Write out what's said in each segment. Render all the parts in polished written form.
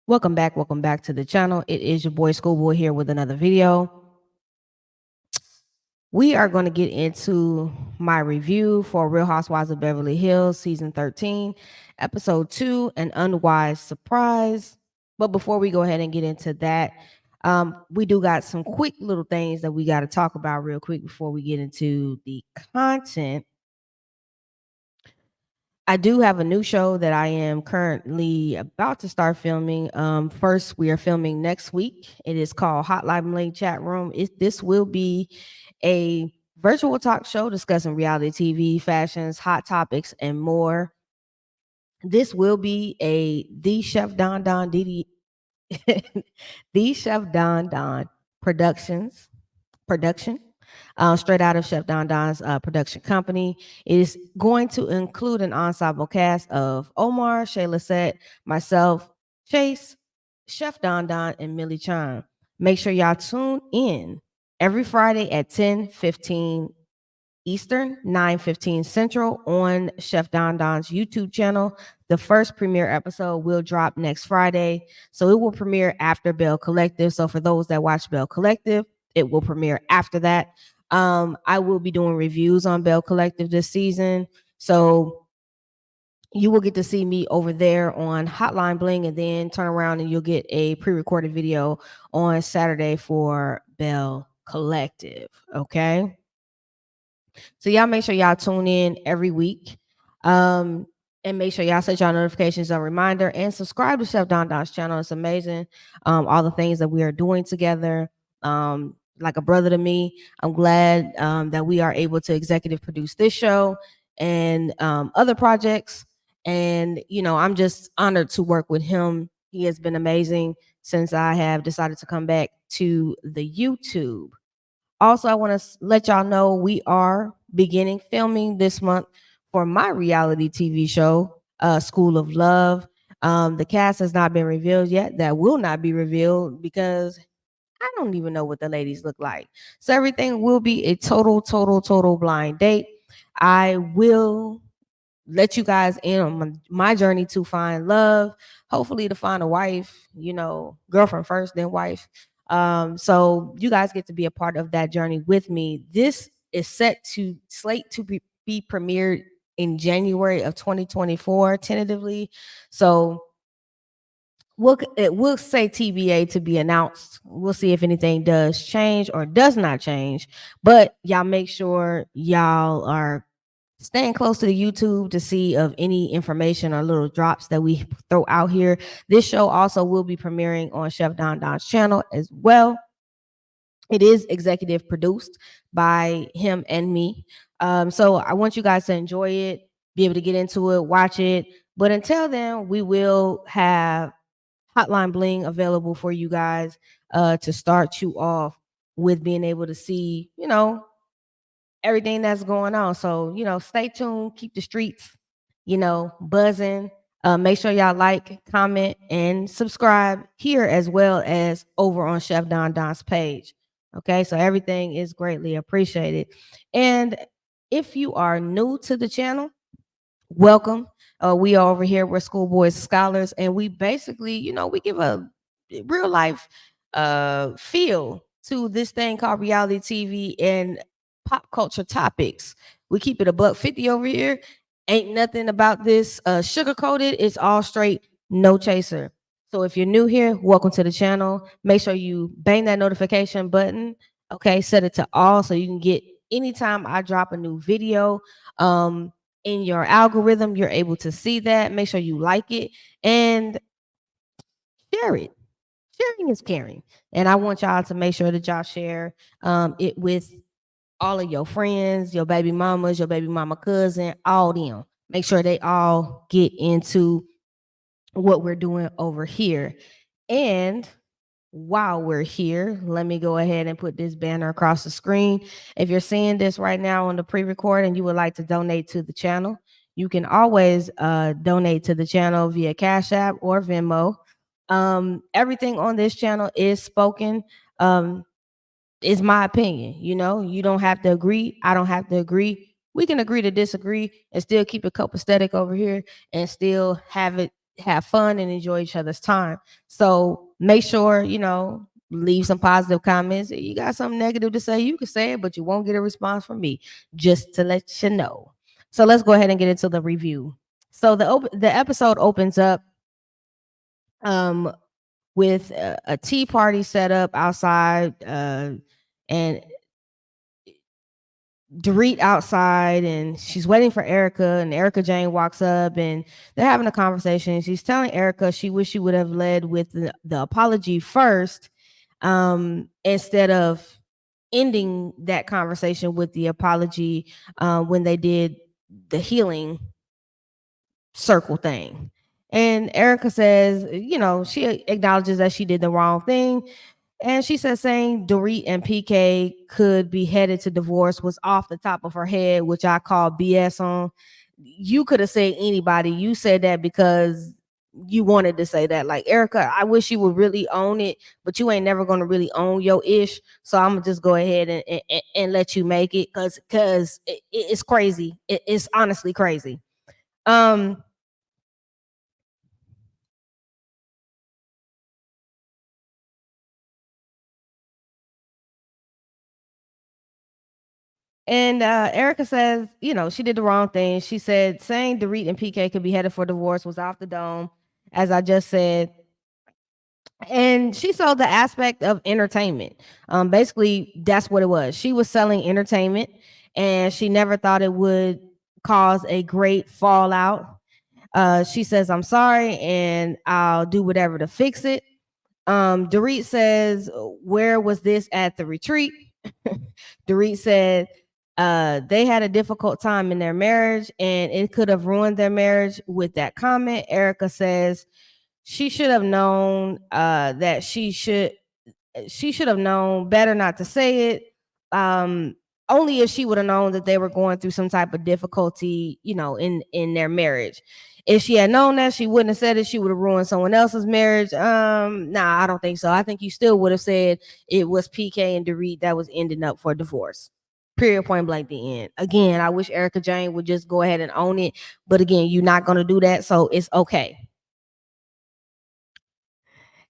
Welcome back to the channel. It is your boy Schoolboy here with another video. We are going to get into my review for Real Housewives of Beverly Hills season 13, episode 2, an unwise surprise. But before we go ahead and get into that, we do got some quick little things that we got to talk about real quick before we get into the content. I do have a new show that I am currently about to start filming. First, we are filming next week. It is called Hotline Bling Chat Room. This will be a virtual talk show discussing reality TV, fashions, hot topics, and more. This will be a The Chef Don Don Didi, The Chef Don Don Productions production, straight out of Chef Don Don's production company. It is going to include an ensemble cast of Omar, Shayla Set, myself, Chase, Chef Don Don, and Millie Chan. Make sure y'all tune in every Friday at 10:15 Eastern, 9:15 Central on Chef Don Don's YouTube channel. The first premiere episode will drop next Friday. So it will premiere after Bell Collective. So for those that watch Bell Collective, it will premiere after that. I will be doing reviews on Bell Collective this season. So you will get to see me over there on Hotline Bling and then turn around and you'll get a pre-recorded video on Saturday for Bell Collective. Okay. So y'all make sure y'all tune in every week. And make sure y'all set y'all notifications on reminder and subscribe to Chef Don Don's channel. It's amazing. All the things that we are doing together. Like a brother to me. I'm glad that we are able to executive produce this show and other projects. And I'm just honored to work with him. He has been amazing since I have decided to come back to the YouTube. Also, I want to let y'all know we are beginning filming this month for my reality TV show, School of Love. The cast has not been revealed yet. That will not be revealed because I don't even know what the ladies look like. So everything will be a total blind date. I will let you guys in on my journey to find love, hopefully to find a wife, girlfriend first, then wife. So you guys get to be a part of that journey with me. This is slate to be premiered in January of 2024 tentatively. So we'll say TBA to be announced. We'll see if anything does change or does not change. But y'all make sure y'all are staying close to the YouTube to see of any information or little drops that we throw out here. This show also will be premiering on Chef Don Don's channel as well. It is executive produced by him and me. So I want you guys to enjoy it, be able to get into it, watch it. But until then, we will have Hotline Bling available for you guys to start you off with being able to see, everything that's going on. So, stay tuned, keep the streets, buzzing. Make sure y'all like, comment, and subscribe here as well as over on Chef Don Don's page. Okay, so everything is greatly appreciated. And if you are new to the channel, welcome. We are over here, we're schoolboys scholars, and we basically, we give a real life feel to this thing called reality TV and pop culture topics. We keep it a buck 50 over here. Ain't nothing about this sugar coated. It's all straight, no chaser. So if you're new here, welcome to the channel. Make sure you bang that notification button. Okay, set it to all so you can get anytime I drop a new video. In your algorithm, you're able to see that. Make sure you like it and share it. Sharing is caring. And I want y'all to make sure that y'all share it with all of your friends, your baby mamas, your baby mama cousin, all them. Make sure they all get into what we're doing over here. And while we're here, let me go ahead and put this banner across the screen. If you're seeing this right now on the pre-record and you would like to donate to the channel, you can always donate to the channel via Cash App or Venmo. Everything on this channel is spoken. Is my opinion. You don't have to agree. I don't have to agree. We can agree to disagree and still keep it copacetic over here and still have it have fun and enjoy each other's time. So make sure, leave some positive comments. If you got something negative to say, you can say it, but you won't get a response from me, just to let you know. So let's go ahead and get into the review. So the episode opens up um with a tea party set up outside, and Dorit outside, and she's waiting for Erica, and Erica Jane walks up, and they're having a conversation. She's telling Erica she wish she would have led with the apology first, instead of ending that conversation with the apology, when they did the healing circle thing. And Erica says, she acknowledges that she did the wrong thing. And she said saying Dorit and PK could be headed to divorce was off the top of her head, which I call BS on. You could have said anybody. You said that because you wanted to say that. Like, Erica, I wish you would really own it, but you ain't never going to really own your ish. So I'm going to just go ahead and let you make it, because it's crazy. It's honestly crazy. Um, And Erica says, she did the wrong thing. She said saying Dorit and PK could be headed for divorce was off the dome, as I just said. And she sold the aspect of entertainment. Basically, that's what it was. She was selling entertainment, and she never thought it would cause a great fallout. She says, I'm sorry, and I'll do whatever to fix it. Dorit says, where was this at the retreat? Dorit said, they had a difficult time in their marriage, and it could have ruined their marriage with that comment. Erica says she should have known, that she should have known better not to say it. Only if she would have known that they were going through some type of difficulty, in their marriage. If she had known that, she wouldn't have said it. She would have ruined someone else's marriage. Nah, I don't think so. I think you still would have said it was PK and Dorit that was ending up for divorce. Period, point blank, the end. Again, I wish Erica Jane would just go ahead and own it. But again, you're not going to do that. So it's okay,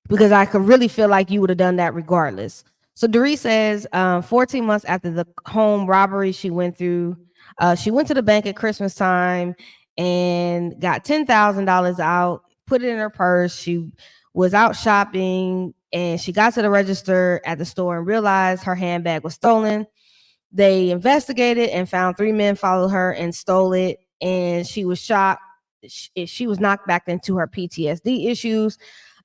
because I could really feel like you would have done that regardless. So Dorit says, 14 months after the home robbery she went through, she went to the bank at Christmas time and got $10,000 out, put it in her purse. She was out shopping, and she got to the register at the store and realized her handbag was stolen. They investigated and found 3 men followed her and stole it, and she was shocked. She was knocked back into her PTSD issues.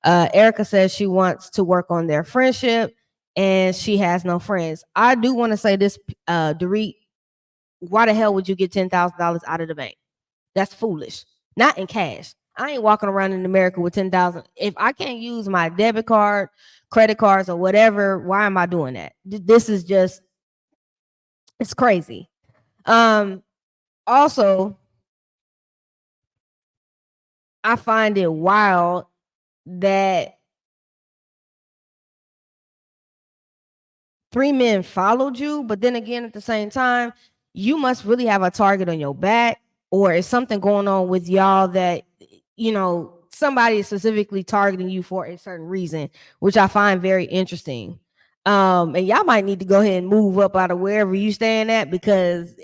Erica says she wants to work on their friendship, and she has no friends. I do want to say this, Dorit, why the hell would you get $10,000 out of the bank? That's foolish. Not in cash. I ain't walking around in America with 10,000. If I can't use my debit card, credit cards, or whatever, why am I doing that? This is just, it's crazy. Also, I find it wild that 3 men followed you, but then again, at the same time, you must really have a target on your back, or is something going on with y'all that, somebody is specifically targeting you for a certain reason, which I find very interesting. And y'all might need to go ahead and move up out of wherever you stand at, because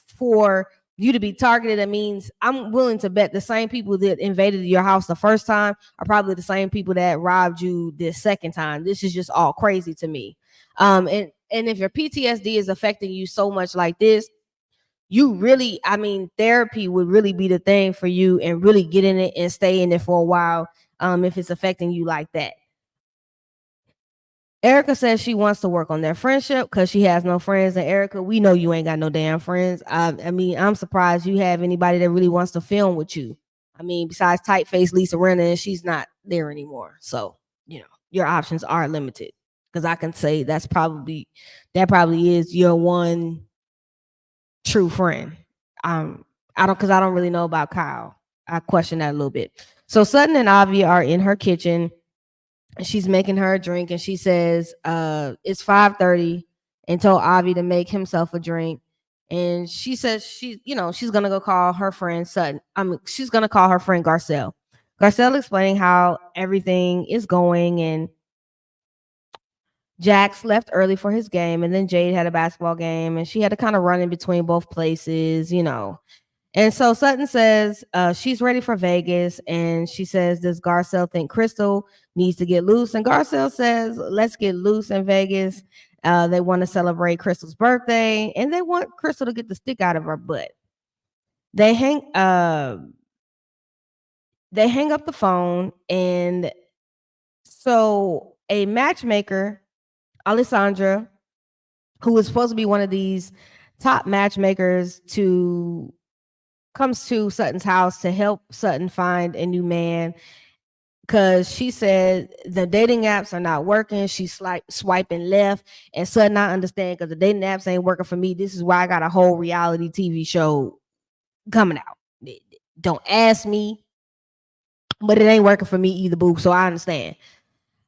for you to be targeted, that means I'm willing to bet the same people that invaded your house the first time are probably the same people that robbed you the second time. This is just all crazy to me. And if your PTSD is affecting you so much like this, you really, therapy would really be the thing for you, and really get in it and stay in it for a while, if it's affecting you like that. Erica says she wants to work on their friendship because she has no friends. And Erica, we know you ain't got no damn friends. I'm surprised you have anybody that really wants to film with you. Besides tight face Lisa Renna, and she's not there anymore. So, your options are limited. Because I can say that probably is your one true friend. Because I don't really know about Kyle. I question that a little bit. So Sutton and Avi are in her kitchen. She's making her a drink, and she says it's 5:30, and told Avi to make himself a drink. And she says she's gonna go call her friend Sutton. She's gonna call her friend Garcelle. Garcelle explaining how everything is going, and Jax left early for his game, and then Jade had a basketball game, and she had to kind of run in between both places. And so Sutton says she's ready for Vegas, and she says, "Does Garcelle think Crystal needs to get loose?" And Garcelle says, "Let's get loose in Vegas." They want to celebrate Crystal's birthday, and they want Crystal to get the stick out of her butt. They hang. They hang up the phone, and so a matchmaker, Alessandra, who was supposed to be one of these top matchmakers, to comes to Sutton's house to help Sutton find a new man, because she said the dating apps are not working. She's like swiping left, and Sutton, I understand, because the dating apps ain't working for me. This is why I got a whole reality TV show coming out. Don't ask me, but it ain't working for me either, boo. So I understand.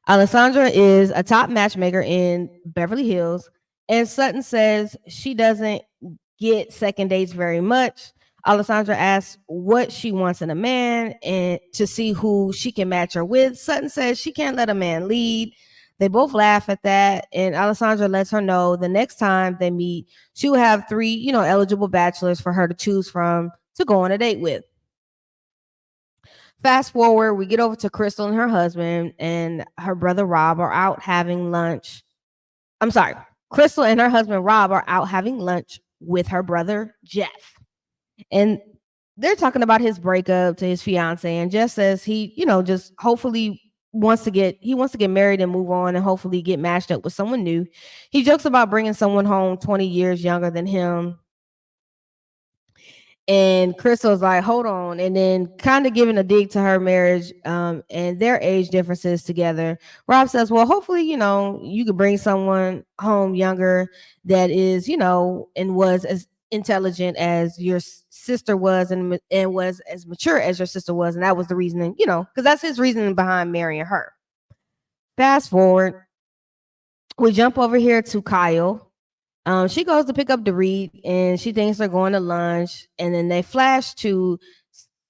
Alessandra is a top matchmaker in Beverly Hills, and Sutton says she doesn't get second dates very much. Alessandra asks what she wants in a man and to see who she can match her with. Sutton says she can't let a man lead. They both laugh at that, and Alessandra lets her know the next time they meet, she will have three, eligible bachelors for her to choose from to go on a date with. Fast forward, we get over to Crystal and her husband and her brother Rob are out having lunch. I'm sorry. Crystal and her husband Rob are out having lunch with her brother Jeff. And they're talking about his breakup to his fiance, and Jeff says he, just hopefully wants to get married and move on and hopefully get matched up with someone new. He jokes about bringing someone home 20 years younger than him. And Crystal's like, hold on, and then kind of giving a dig to her marriage and their age differences together. Rob says, well, hopefully, you could bring someone home younger that is, and was as intelligent as your sister was, and was as mature as your sister was. And that was the reasoning, because that's his reasoning behind marrying her. Fast forward, we jump over here to Kyle. She goes to pick up Dorit, and she thinks they're going to lunch. And then they flash to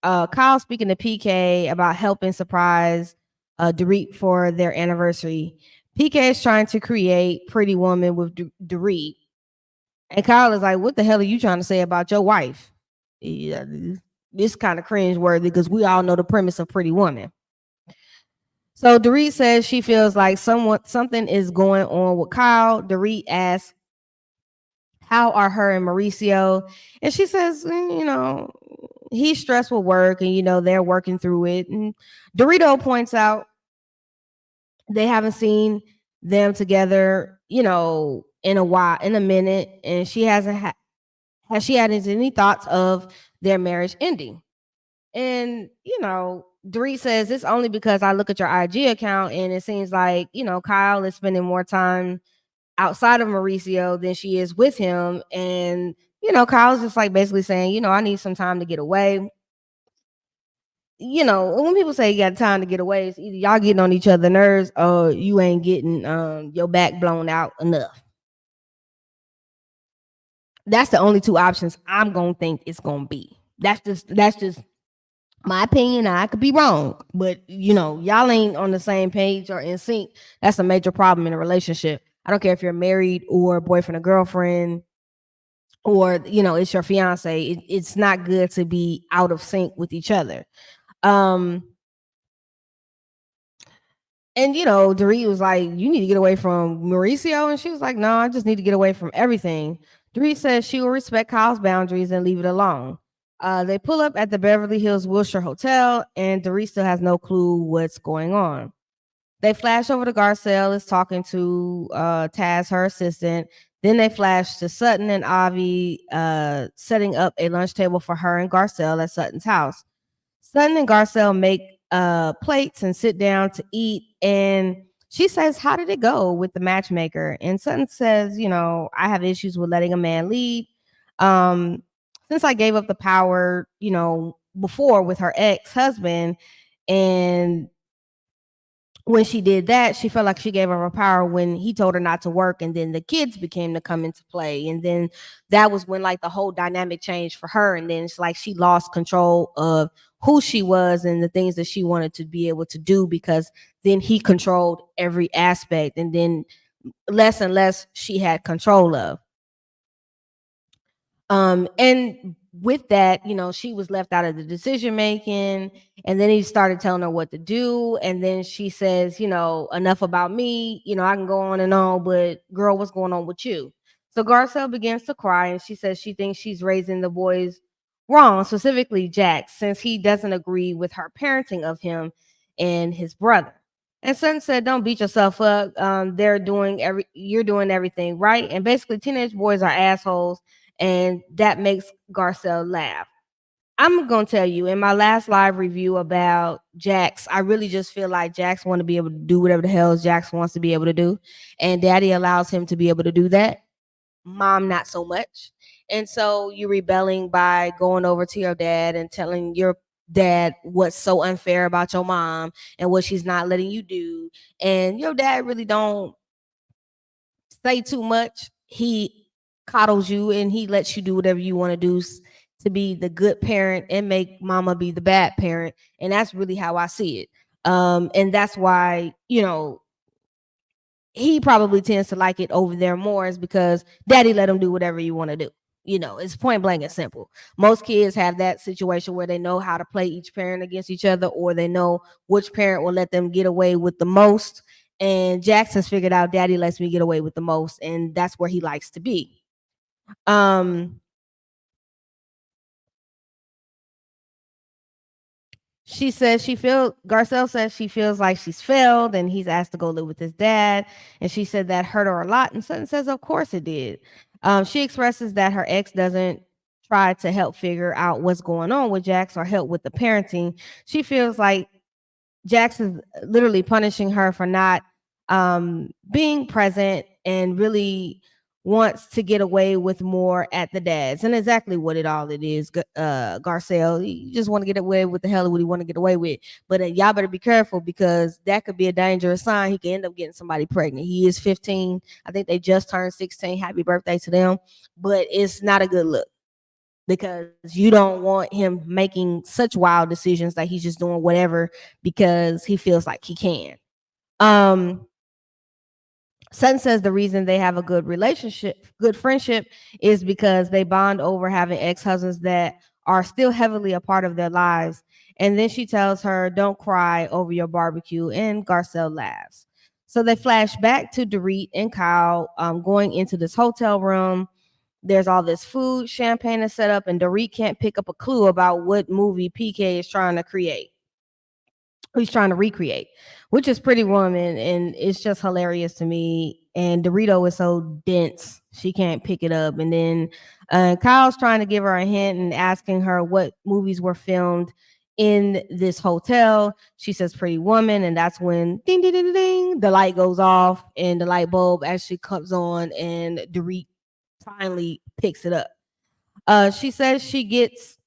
Kyle speaking to PK about helping surprise Dorit for their anniversary. PK is trying to create Pretty Woman with Dorit. And Kyle is like, what the hell are you trying to say about your wife? Yeah, this kind of cringe worthy, because we all know the premise of Pretty Woman. So Dorit says she feels like something is going on with Kyle. Dorit asks, how are her and Mauricio? And she says, he's stressed with work, and they're working through it. And Dorito points out they haven't seen them together, in a while, in a minute, and she hasn't has she had any thoughts of their marriage ending. And Dorit says it's only because I look at your IG account, and it seems like Kyle is spending more time outside of Mauricio than she is with him. And, Kyle's just like basically saying, I need some time to get away. When people say you got time to get away, it's either y'all getting on each other's nerves or you ain't getting your back blown out enough. That's the only two options I'm gonna think it's gonna be. That's just my opinion. I could be wrong, but y'all ain't on the same page or in sync. That's a major problem in a relationship. I don't care if you're married or boyfriend or girlfriend, or it's your fiance. It's not good to be out of sync with each other. And Dorit was like, you need to get away from Mauricio, and she was like, no, I just need to get away from everything. Dorit says she will respect Kyle's boundaries and leave it alone. They pull up at the Beverly Hills Wilshire Hotel, and Dorit still has no clue what's going on. They flash over to Garcelle is talking to Taz, her assistant. Then they flash to Sutton and Avi setting up a lunch table for her and Garcelle at Sutton's house. Sutton and Garcelle make plates and sit down to eat. And she says, how did it go with the matchmaker? And Sutton says, I have issues with letting a man lead. Since I gave up the power, before with her ex-husband, and when she did that, she felt like she gave her power when he told her not to work, and then the kids became to come into play, and then that was when like the whole dynamic changed for her, and then it's like she lost control of who she was and the things that she wanted to be able to do, because then he controlled every aspect, and then less and less she had control of. And with that, she was left out of the decision making, and then he started telling her what to do. And then she says, enough about me. I can go on and on, but girl, what's going on with you? So Garcelle begins to cry, and she says she thinks she's raising the boys wrong, specifically Jack, since he doesn't agree with her parenting of him and his brother. And Sutton said, "Don't beat yourself up. You're doing everything right." And basically, teenage boys are assholes, and that makes Garcelle laugh. I'm gonna tell you, in my last live review about Jax, I really just feel like Jax want to be able to do whatever the hell Jax wants to be able to do, and Daddy allows him to be able to do that. Mom, not so much. And so you're rebelling by going over to your dad and telling your dad what's so unfair about your mom and what she's not letting you do. And your dad really don't say too much. He coddles you and he lets you do whatever you want to do to be the good parent and make mama be the bad parent. And that's really how I see it. And that's why, he probably tends to like it over there more, is because daddy let him do whatever you want to do. It's point blank and simple. Most kids have that situation where they know how to play each parent against each other, or they know which parent will let them get away with the most. And Jackson's figured out daddy lets me get away with the most, and that's where he likes to be. Um, Garcelle says she feels like she's failed, and he's asked to go live with his dad. And she said that hurt her a lot. And Sutton says, of course it did. She expresses that her ex doesn't try to help figure out what's going on with Jax or help with the parenting. She feels like Jax is literally punishing her for not being present, and really wants to get away with more at the dad's. And exactly what it is, Garcelle. You just want to get away with the hell what he want to get away with. But y'all better be careful, because that could be a dangerous sign. He could end up getting somebody pregnant. He is 15. I think they just turned 16. Happy birthday to them. But it's not a good look, because you don't want him making such wild decisions that he's just doing whatever because he feels like he can. Um, Sutton says the reason they have a good friendship, is because they bond over having ex-husbands that are still heavily a part of their lives. And then she tells her, "Don't cry over your barbecue," and Garcelle laughs. So they flash back to Dorit and Kyle going into this hotel room. There's all this food, champagne is set up, and Dorit can't pick up a clue about what movie PK is trying to create. He's trying to recreate, which is Pretty Woman, and it's just hilarious to me. And Dorito is so dense, she can't pick it up. And then Kyle's trying to give her a hint and asking her what movies were filmed in this hotel. She says Pretty Woman, and that's when ding ding ding ding, the light goes off and the light bulb actually comes on, and Dorit finally picks it up. She says she gets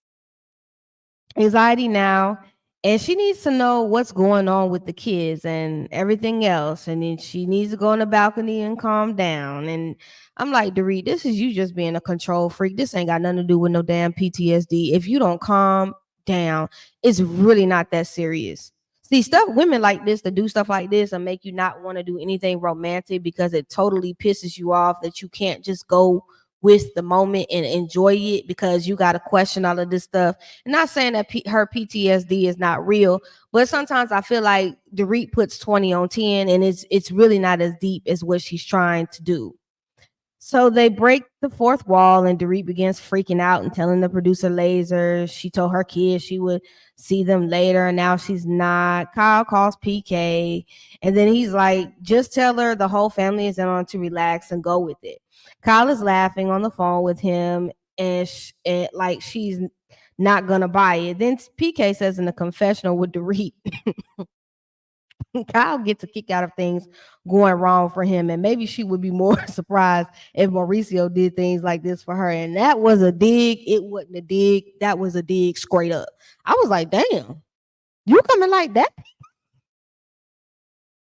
anxiety now, and she needs to know what's going on with the kids and everything else. And then she needs to go on the balcony and calm down. And I'm like, Dorit, this is you just being a control freak. This ain't got nothing to do with no damn PTSD. If you don't calm down, it's really not that serious. See, women like this to do stuff like this and make you not want to do anything romantic, because it totally pisses you off that you can't just go with the moment and enjoy it, because you got to question all of this stuff. And not saying that her PTSD is not real, but sometimes I feel like Dorit puts 20 on 10, and it's really not as deep as what she's trying to do. So they break the fourth wall, and Dorit begins freaking out and telling the producer Laser she told her kids she would see them later, and now she's not. Kyle calls PK, and then he's like, just tell her the whole family is in on to relax and go with it. Kyle is laughing on the phone with him, and like she's not gonna buy it. Then PK says in the confessional with Dorit, Kyle gets a kick out of things going wrong for him, and maybe she would be more surprised if Mauricio did things like this for her. And that was a dig. It wasn't a dig. That was a dig straight up. I was like, damn, you coming like that?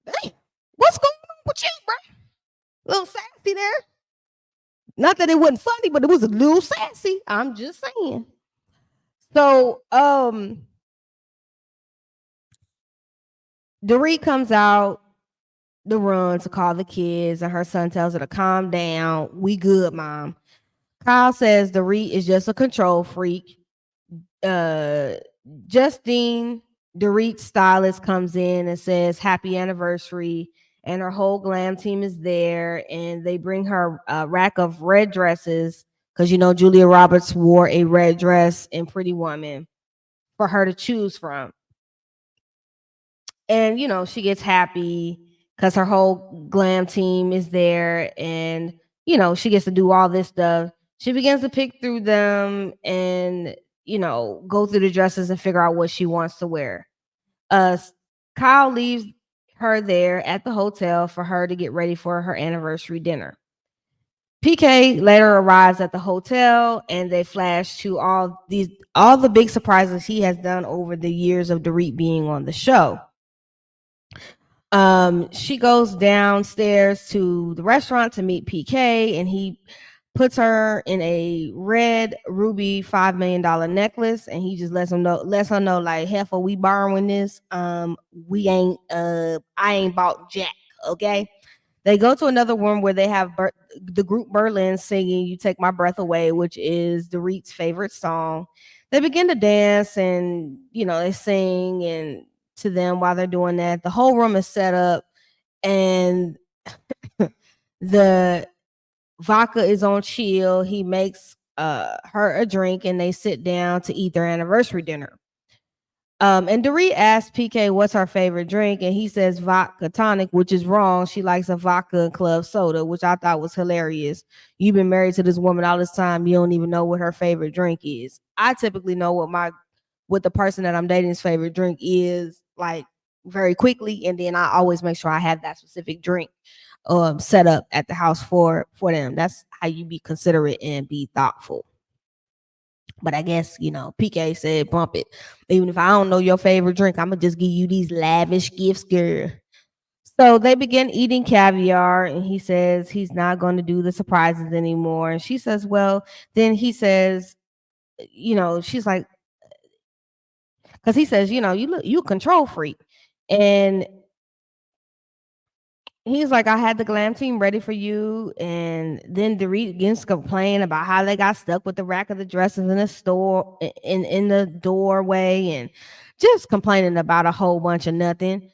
Damn, what's going on with you, bro? A little sassy there. Not that it wasn't funny, but it was a little sassy. I'm just saying. So, Dorit comes out the room to call the kids, and her son tells her to calm down. We good, mom. Kyle says Dorit is just a control freak. uh Justine, Dorit's stylist, comes in and says happy anniversary, and her whole glam team is there, and they bring her a rack of red dresses because Julia Roberts wore a red dress in Pretty Woman for her to choose from. And she gets happy because her whole glam team is there, and she gets to do all this stuff. She begins to pick through them and go through the dresses and figure out what she wants to wear. uh Kyle leaves her there at the hotel for her to get ready for her anniversary dinner. PK later arrives at the hotel, and they flash to all the big surprises he has done over the years of Dorit being on the show. She goes downstairs to the restaurant to meet PK, and he puts her in a red ruby $5 million necklace, and he just lets her know, like, heifer, we borrowing this. We ain't I ain't bought jack. Okay. They go to another room where they have the group Berlin singing "You Take My Breath Away," which is Dorit's favorite song. They begin to dance, and they sing, and to them, while they're doing that, the whole room is set up, and the vodka is on chill. He makes her a drink, and they sit down to eat their anniversary dinner. And Dorit asks PK what's her favorite drink, and he says vodka tonic, which is wrong. She likes a vodka and club soda, which I thought was hilarious. You've been married to this woman all this time, you don't even know what her favorite drink is. I typically know what the person that I'm dating's favorite drink is, like, very quickly, and then I always make sure I have that specific drink set up at the house for them. That's how you be considerate and be thoughtful. But I guess, PK said bump it. Even if I don't know your favorite drink, I'm gonna just give you these lavish gifts, girl. So they begin eating caviar, and he says he's not going to do the surprises anymore. And she says, well, then he says, she's like, because he says, you a control freak. And he's like, I had the glam team ready for you. And then Dorit begins to complain about how they got stuck with the rack of the dresses in the store, in the doorway, and just complaining about a whole bunch of nothing.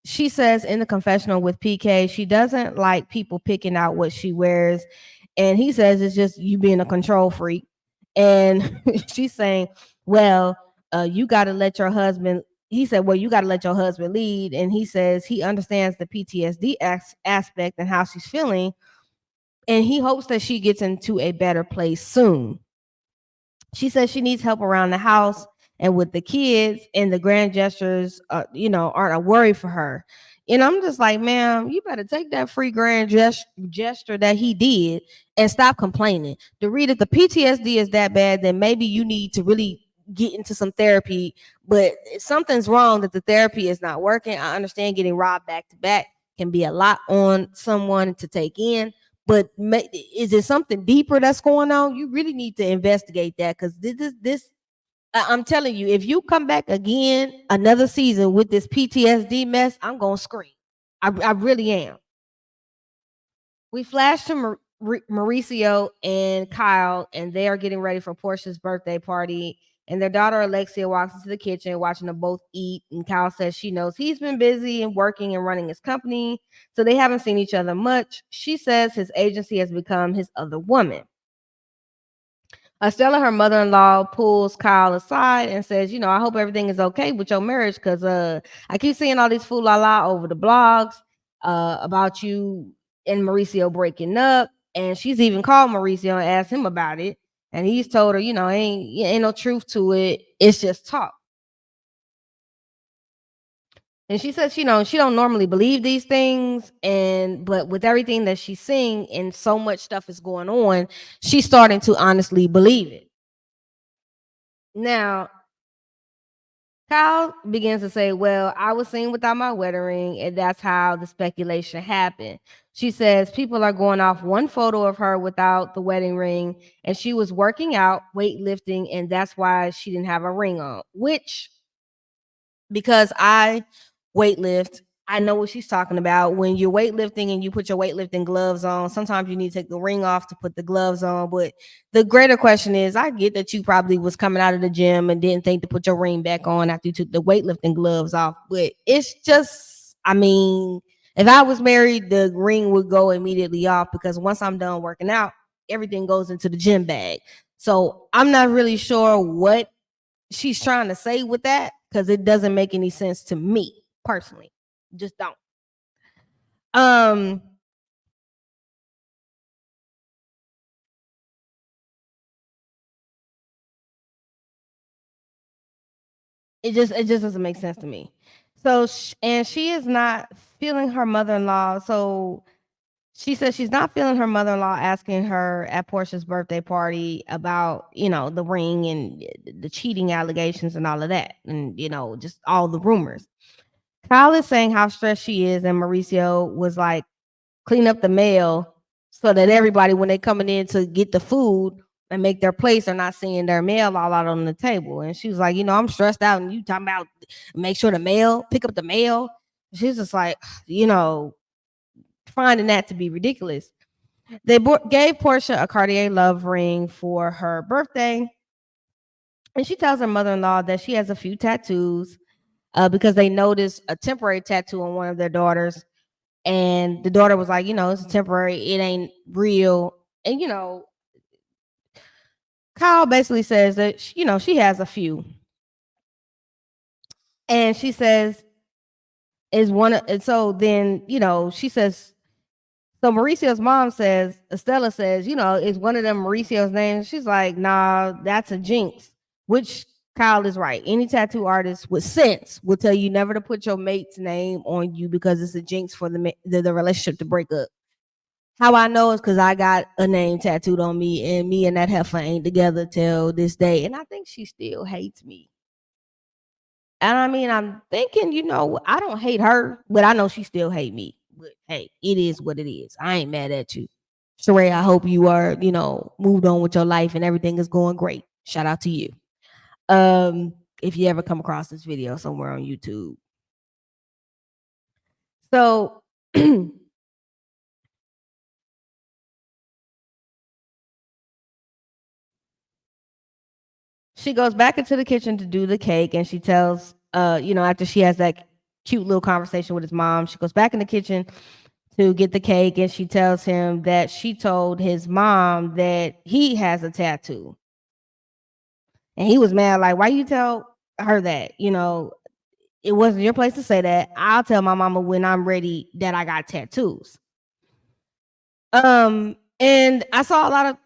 She says in the confessional with PK, she doesn't like people picking out what she wears. And he says it's just you being a control freak. And she's saying, well, you got to let your husband he said, well, you got to let your husband lead. And he says he understands the PTSD aspect and how she's feeling. And he hopes that she gets into a better place soon. She says she needs help around the house and with the kids, and the grand gestures, aren't a worry for her. And I'm just like, ma'am, you better take that free grand gesture that he did and stop complaining. To read if the PTSD is that bad, then maybe you need to really get into some therapy. But something's wrong that the therapy is not working. I understand getting robbed back to back can be a lot on someone to take in, but is it something deeper that's going on? You really need to investigate that, because this I'm telling you, if you come back again another season with this PTSD mess, I'm gonna scream. I really am. We flash to Mauricio and Kyle, and they are getting ready for Portia's birthday party. And their daughter Alexia walks into the kitchen watching them both eat. And Kyle says she knows he's been busy and working and running his company, so they haven't seen each other much. She says his agency has become his other woman. Estella, her mother-in-law, pulls Kyle aside and says, I hope everything is okay with your marriage, because I keep seeing all these fool la la over the blogs about you and Mauricio breaking up. And she's even called Mauricio and asked him about it. And he's told her, ain't no truth to it. It's just talk. And she says, she don't normally believe these things, but with everything that she's seeing and so much stuff is going on, she's starting to honestly believe it. Now, Kyle begins to say, well, I was seen without my wedding ring, and that's how the speculation happened. She says people are going off one photo of her without the wedding ring, and she was working out, weightlifting, and that's why she didn't have a ring on, which, because I weightlift. I know what she's talking about. When you're weightlifting and you put your weightlifting gloves on, sometimes you need to take the ring off to put the gloves on. But the greater question is, I get that you probably was coming out of the gym and didn't think to put your ring back on after you took the weightlifting gloves off. But it's just, I mean, if I was married, the ring would go immediately off because once I'm done working out, everything goes into the gym bag. So I'm not really sure what she's trying to say with that because it doesn't make any sense to me personally. Just don't. Um, it just doesn't make sense to me. So and she is not feeling her mother-in-law. So she says she's not feeling her mother-in-law asking her at Portia's birthday party about, the ring and the cheating allegations and all of that, and just all the rumors. Kyle is saying how stressed she is, and Mauricio was like, clean up the mail so that everybody, when they coming in to get the food and make their place, are not seeing their mail all out on the table. And she was like, I'm stressed out, and you talking about make sure the mail, pick up the mail. She's just like, finding that to be ridiculous. They gave Portia a Cartier love ring for her birthday, and she tells her mother-in-law that she has a few tattoos because they noticed a temporary tattoo on one of their daughters. And the daughter was like, it's temporary, it ain't real. And Kyle basically says that she has a few, and she says is one of, and so then she says, so Mauricio's mom says, Estella says, is one of them Mauricio's names? She's like, nah, that's a jinx. Which Kyle is right. Any tattoo artist with sense will tell you never to put your mate's name on you because it's a jinx for the relationship to break up. How I know is because I got a name tattooed on me, and me and that heifer ain't together till this day. And I think she still hates me. And I mean, I'm thinking, I don't hate her, but I know she still hate me. But hey, it is what it is. I ain't mad at you. Sheree, I hope you are, moved on with your life and everything is going great. Shout out to you. If you ever come across this video somewhere on YouTube. So she goes back into the kitchen to do the cake, and she tells, after she has that cute little conversation with his mom, she goes back in the kitchen to get the cake, and she tells him that she told his mom that he has a tattoo. And he was mad, like, why you tell her that? It wasn't your place to say that. I'll tell my mama when I'm ready that I got tattoos. And I saw a lot of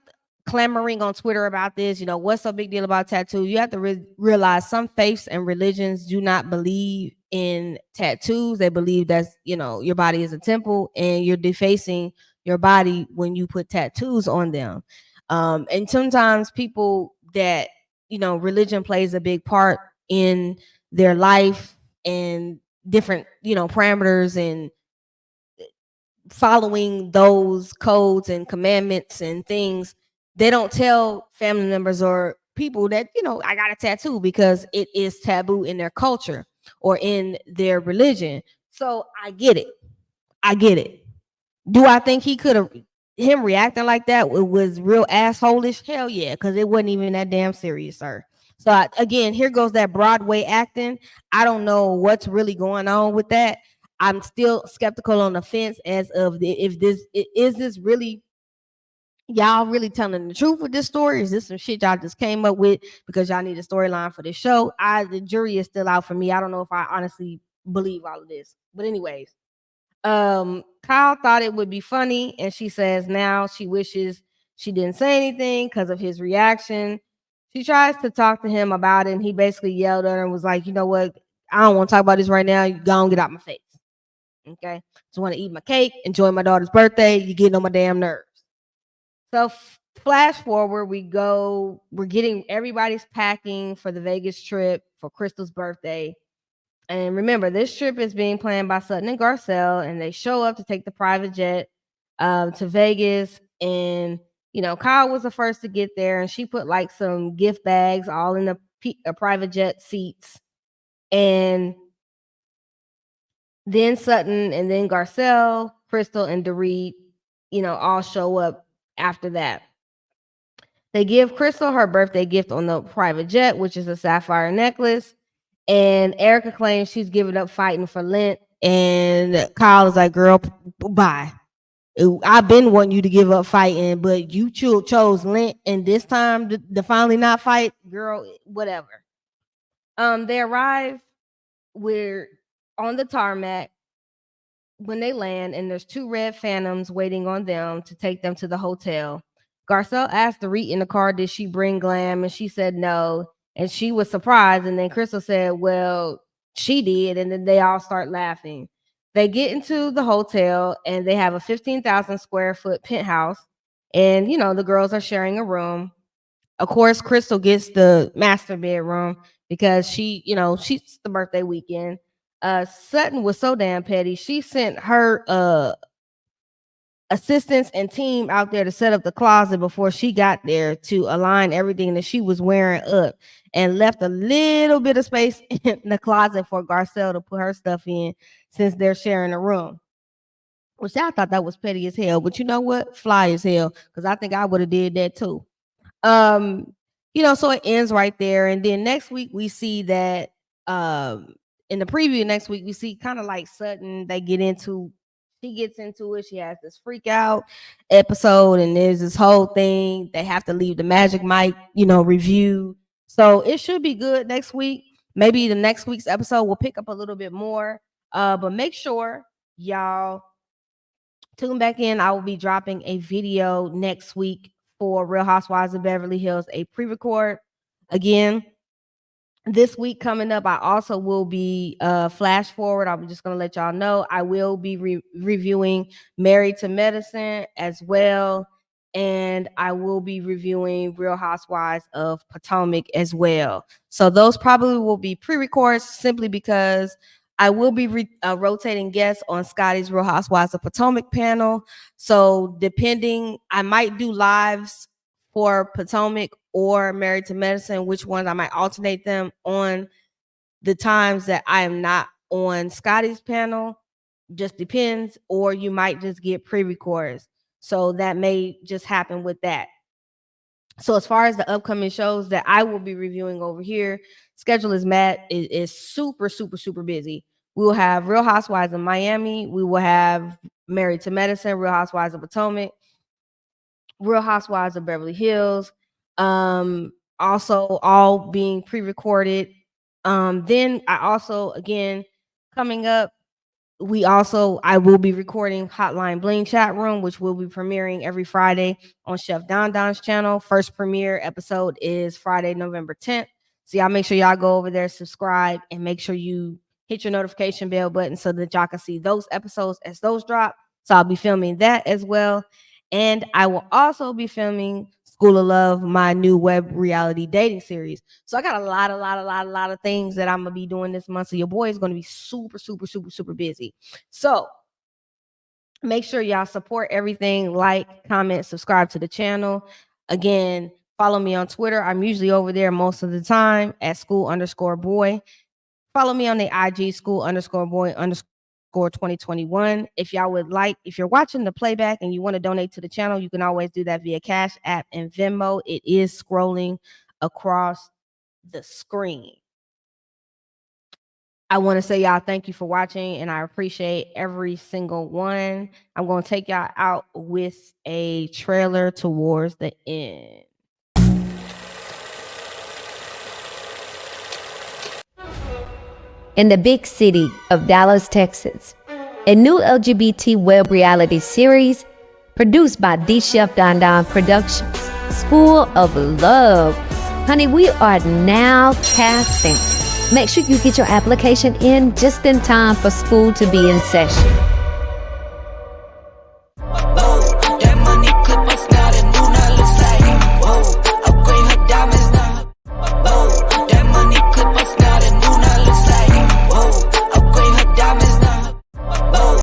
clamoring on Twitter about this. What's so big deal about tattoo? You have to realize some faiths and religions do not believe in tattoos. They believe that your body is a temple, and you're defacing your body when you put tattoos on them. And sometimes people that religion plays a big part in their life and different parameters and following those codes and commandments and things, they don't tell family members or people that, I got a tattoo because it is taboo in their culture or in their religion. So I get it. I get it. Do I think he could have, him reacting like that was real assholish? Hell yeah, because it wasn't even that damn serious, sir. So again, here goes that Broadway acting. I don't know what's really going on with that. I'm still skeptical on the fence as of if this is this really y'all really telling the truth with this story? Is this some shit y'all just came up with because y'all need a storyline for this show? The jury is still out for me. I don't know if I honestly believe all of this. But anyways, Kyle thought it would be funny, and she says now she wishes she didn't say anything because of his reaction. She tries to talk to him about it, and he basically yelled at her and was like, you know what? I don't want to talk about this right now. You go and get out my face. Okay. Just want to eat my cake, enjoy my daughter's birthday. You getting on my damn nerves. So flash forward, we're getting everybody's packing for the Vegas trip for Crystal's birthday. And remember, this trip is being planned by Sutton and Garcelle, and they show up to take the private jet to Vegas. And Kyle was the first to get there, and she put like some gift bags all in the private jet seats. And Then Sutton and then Garcelle, Crystal, and Dorit, all show up after that. They give Crystal her birthday gift on the private jet, which is a sapphire necklace. And Erica claims she's giving up fighting for Lent. And Kyle is like, girl, bye. I've been wanting you to give up fighting, but you chose Lent, and this time to finally not fight, girl, whatever. They arrive. We're on the tarmac when they land, and there's 2 red Phantoms waiting on them to take them to the hotel. Garcelle asked Dorit in the car, did she bring glam? And she said no. And she was surprised. And then Crystal said, well, she did. And then they all start laughing. They get into the hotel and they have a 15,000 square foot penthouse. And, the girls are sharing a room. Of course, Crystal gets the master bedroom because she's the birthday weekend. Sutton was so damn petty. She sent her assistants and team out there to set up the closet before she got there to align everything that she was wearing up, and left a little bit of space in the closet for Garcelle to put her stuff in since they're sharing a room. Which I thought that was petty as hell, but you know what? Fly as hell, because I think I would have did that too. So it ends right there. And then next week we see that in the preview next week, we see kind of like Sutton, she gets into it. She has this freak out episode, and there's this whole thing. They have to leave the Magic Mike, review. So it should be good next week. Maybe the next week's episode will pick up a little bit more. But make sure y'all tune back in. I will be dropping a video next week for Real Housewives of Beverly Hills, a pre-record. Again, this week coming up, I also will be flash forward. I'm just going to let y'all know I will be reviewing Married to Medicine as well. And I will be reviewing Real Housewives of Potomac as well. So those probably will be pre-records, simply because I will be rotating guests on Scotty's Real Housewives of Potomac panel. So depending, I might do lives for Potomac or Married to Medicine, which ones I might alternate them on the times that I am not on Scotty's panel. Just depends. Or you might just get pre-records. So that may just happen with that. So as far as the upcoming shows that I will be reviewing over here, schedule is super, super, super busy. We will have Real Housewives of Miami. We will have Married to Medicine, Real Housewives of Potomac, Real Housewives of Beverly Hills. Also all being pre-recorded. Then I also, again, coming up, I will be recording Hotline Bling Chat Room, which will be premiering every Friday on Chef Don Don's channel. First premiere episode is Friday, November 10th. So y'all make sure y'all go over there, subscribe, and make sure you hit your notification bell button so that y'all can see those episodes as those drop. So I'll be filming that as well. And I will also be filming School of Love, my new web reality dating series. So I got a lot of things that I'm gonna be doing this month. So your boy is gonna be super, super, super, super busy. So make sure y'all support everything, like, comment, subscribe to the channel. Again, follow me on Twitter. I'm usually over there most of the time at school_boy. Follow me on the IG school_boy_2021. If y'all would like, if you're watching the playback and you want to donate to the channel, you can always do that via Cash App and Venmo. It is scrolling across the screen. I want to say y'all thank you for watching, and I appreciate every single one. I'm going to take y'all out with a trailer towards the end. In the big city of Dallas, Texas, a new LGBT web reality series produced by The Chef Don Don Productions, School of Love. Honey, we are now casting. Make sure you get your application in just in time for school to be in session.